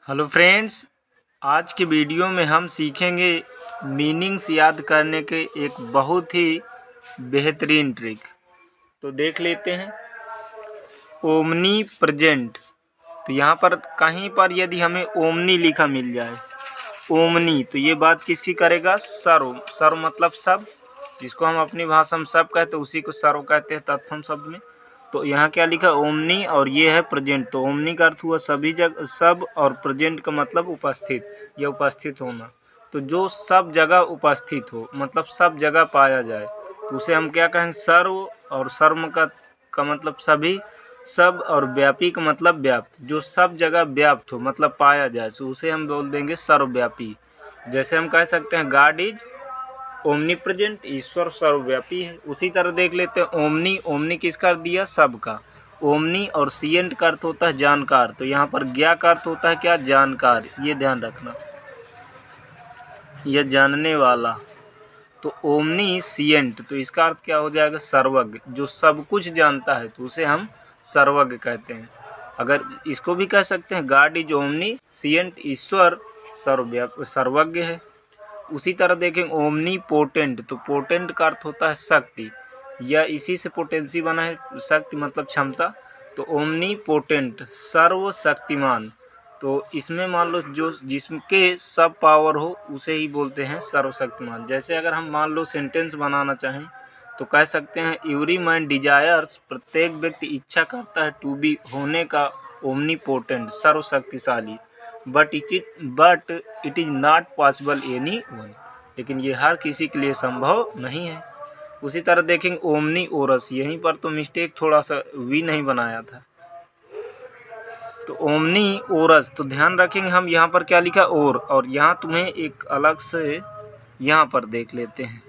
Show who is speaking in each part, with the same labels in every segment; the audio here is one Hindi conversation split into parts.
Speaker 1: हेलो फ्रेंड्स, आज के वीडियो में हम सीखेंगे मीनिंग्स याद करने के एक बहुत ही बेहतरीन ट्रिक। तो देख लेते हैं। Omni present. तो यहाँ पर कहीं पर यदि हमें ओमनी लिखा मिल जाए, ओमनी, तो ये बात किसकी करेगा? सर्व। सर्व मतलब सब, जिसको हम अपनी भाषा में सब कहते हैं उसी को सर्व कहते हैं तत्सम शब्द में। तो यहाँ क्या लिखा? ओमनी, और ये है प्रेजेंट। तो ओमनी का अर्थ हुआ सभी जगह सब, और प्रेजेंट का मतलब उपस्थित या उपस्थित होना। तो जो सब जगह उपस्थित हो, मतलब सब जगह पाया जाए, तो उसे हम क्या कहेंगे? सर्व। और सर्व का मतलब सभी, सब, और व्यापी का मतलब व्याप्त। जो सब जगह व्याप्त हो मतलब पाया जाए, तो उसे हम बोल देंगे सर्वव्यापी। जैसे हम कह सकते हैं गॉड इज ओमनी प्रेजेंट, ईश्वर सर्वव्यापी है। उसी तरह देख लेते हैं ओमनी। ओमनी किसका अर्थ दिया? सबका। ओमनी और सिएंट का अर्थ होता है जानकार। तो यहाँ पर ज्ञा का अर्थ होता है क्या? जानकार। ये ध्यान रखना, यह जानने वाला। तो ओमनी सिएंट, तो इसका अर्थ क्या हो जाएगा? सर्वज्ञ। जो सब कुछ जानता है तो उसे हम सर्वज्ञ कहते हैं। अगर इसको भी कह सकते हैं गॉड इज ओमनी सिएंट, ईश्वर सर्वज्ञ है। उसी तरह देखें ओमनी पोटेंट। तो पोटेंट का अर्थ होता है शक्ति, या इसी से पोटेंसी बना है, शक्ति मतलब क्षमता। तो ओमनी पोटेंट सर्वशक्तिमान। तो इसमें मान लो जो जिसके सब पावर हो उसे ही बोलते हैं सर्वशक्तिमान। जैसे अगर हम मान लो सेंटेंस बनाना चाहें तो कह सकते हैं एवरी मैन डिजायर्स, प्रत्येक व्यक्ति इच्छा करता है, टू बी होने का, ओमनी पोटेंट सर्वशक्तिशाली, but it is not possible any one, लेकिन ये हर किसी के लिए संभव नहीं है। उसी तरह देखेंगे ओमनी ओरस। यहीं पर तो मिस्टेक थोड़ा सा वी नहीं बनाया था। तो ओमनी ओरस, तो ध्यान रखेंगे हम यहाँ पर क्या लिखा? और यहाँ तुम्हें एक अलग से यहाँ पर देख लेते हैं,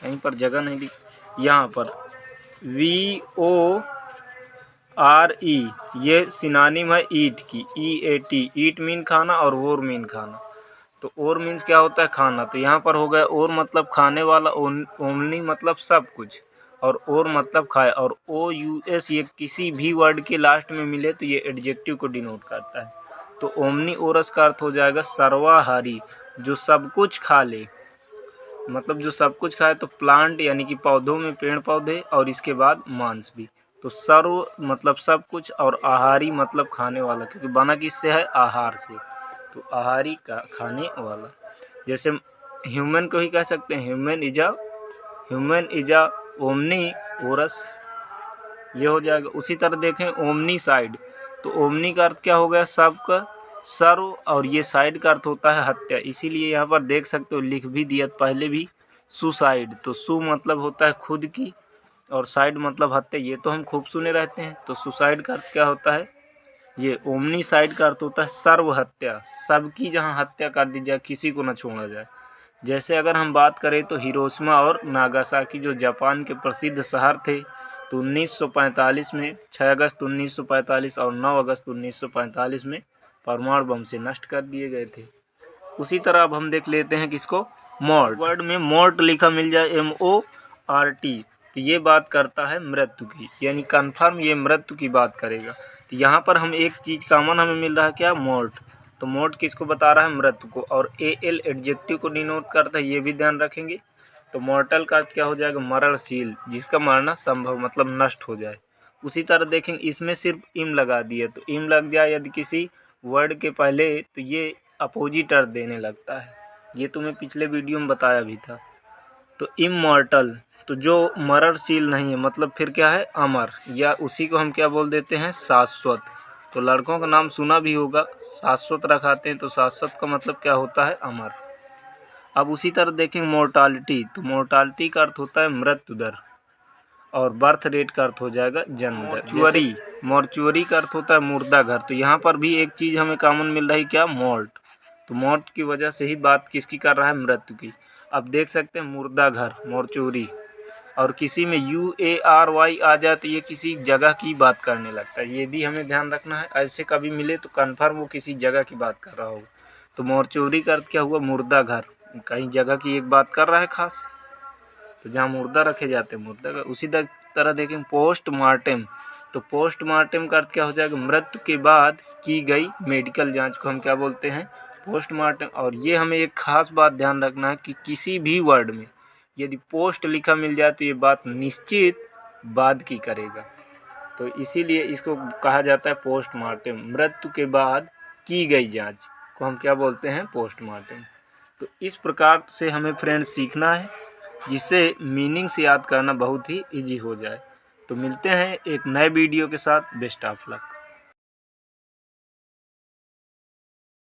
Speaker 1: कहीं पर जगह नहीं लिख, यहाँ पर VORE, ये सिनोनिम है ईट की, EAT। ईट मीन खाना और वोर मीन खाना। तो और मीन्स क्या होता है? खाना। तो यहाँ पर हो गया और मतलब खाने वाला, ओमनी मतलब सब कुछ, और मतलब खाए। और OUS ये किसी भी वर्ड के लास्ट में मिले तो ये एडजेक्टिव को डिनोट करता है। तो ओमनी ओरस का अर्थ हो जाएगा सर्वाहारी, जो सब कुछ खा ले, मतलब जो सब कुछ खाए। तो प्लांट यानी कि पौधों में पेड़ पौधे, और इसके बाद मांस भी। तो सर्व मतलब सब कुछ, और आहारी मतलब खाने वाला, क्योंकि बना किससे है? आहार से। तो आहारी का खाने वाला। जैसे ह्यूमन को ही कह सकते हैं human is a omni ORS, ये हो जाएगा। उसी तरह देखें ओमनी साइड। तो ओमनी का अर्थ क्या हो गया? सबका, सर्व, और ये साइड का अर्थ होता है हत्या। इसीलिए यहाँ पर देख सकते हो लिख भी दिया पहले भी, सुसाइड। तो सु मतलब होता है खुद की, और साइड मतलब हत्या। ये तो हम खूब सुने रहते हैं। तो सुसाइड का अर्थ क्या होता है? ये ओमनी साइड का अर्थ होता है सर्व हत्या, सबकी जहाँ हत्या कर दी जाए, किसी को न छोड़ा जाए। जैसे अगर हम बात करें तो हिरोशिमा और नागासाकी जो जापान के प्रसिद्ध शहर थे, तो 1945 में 6 अगस्त 1945 और 9 अगस्त 1945 में परमाणु बम से नष्ट कर दिए गए थे। उसी तरह अब हम देख लेते हैं किसको? मॉर्ट। वर्ड में मॉर्ट लिखा मिल जाए, MORT, तो ये बात करता है मृत्यु की, यानी कन्फर्म ये मृत्यु की बात करेगा। तो यहाँ पर हम एक चीज़ कॉमन हमें मिल रहा है, क्या? मॉर्ट। तो मॉर्ट किसको बता रहा है? मृत्यु को। और AL एडजेक्टिव को डिनोट करता है, ये भी ध्यान रखेंगे। तो मॉर्टल का अर्थ क्या हो जाएगा? मरणशील, जिसका मरना संभव मतलब नष्ट हो जाए। उसी तरह देखेंगे इसमें सिर्फ इम लगा दिया, तो इम लग जाए यदि किसी वर्ड के पहले, तो ये अपोजिट अर्थ देने लगता है। ये तुम्हें पिछले वीडियो में बताया भी था। तो इमॉर्टल, तो जो मरणशील नहीं है, मतलब फिर क्या है? अमर, या उसी को हम क्या बोल देते हैं? शाश्वत। तो लड़कों का नाम सुना भी होगा, शाश्वत रखाते हैं। तो शाश्वत का मतलब क्या होता है? अमर। अब उसी तरह देखेंगे मोर्टालिटी। तो मोर्टालिटी का अर्थ होता है मृत्यु दर, और बर्थ रेट का अर्थ हो जाएगा जन्म दर। मॉर्चुअरी का अर्थ होता है मुर्दा घर। तो यहाँ पर भी एक चीज़ हमें कॉमन मिल रही, क्या? मॉर्ट। तो मॉर्ट की वजह से ही बात किसकी कर रहा है? मृत्यु की। अब देख सकते हैं मुर्दा घर, मॉर्चुअरी, और किसी में UARY आ जाए तो ये किसी जगह की बात करने लगता है। ये भी हमें ध्यान रखना है, ऐसे कभी मिले तो कन्फर्म वो किसी जगह की बात कर रहा होगा। तो मॉर्चुअरी का अर्थ क्या हुआ? मुर्दा घर, कहीं जगह की एक बात कर रहा है खास, तो जहाँ मुर्दा रखे जाते हैं मुर्दा का। उसी तरह देखें पोस्टमार्टम। तो पोस्टमार्टम का अर्थ क्या हो जाएगा, मृत्यु के बाद की गई मेडिकल जांच को हम क्या बोलते हैं, पोस्टमार्टम। और ये हमें एक खास बात ध्यान रखना है कि किसी भी वर्ड में यदि पोस्ट लिखा मिल जाए तो ये बात निश्चित बाद की करेगा। तो इसीलिए इसको कहा जाता है पोस्टमार्टम। मृत्यु के बाद की गई जांच को हम क्या बोलते हैं, पोस्टमार्टम। तो इस प्रकार से हमें फ्रेंड्स सीखना है, जिससे मीनिंग से याद करना बहुत ही ईजी हो जाए। तो मिलते हैं एक नए वीडियो के साथ। Best of luck.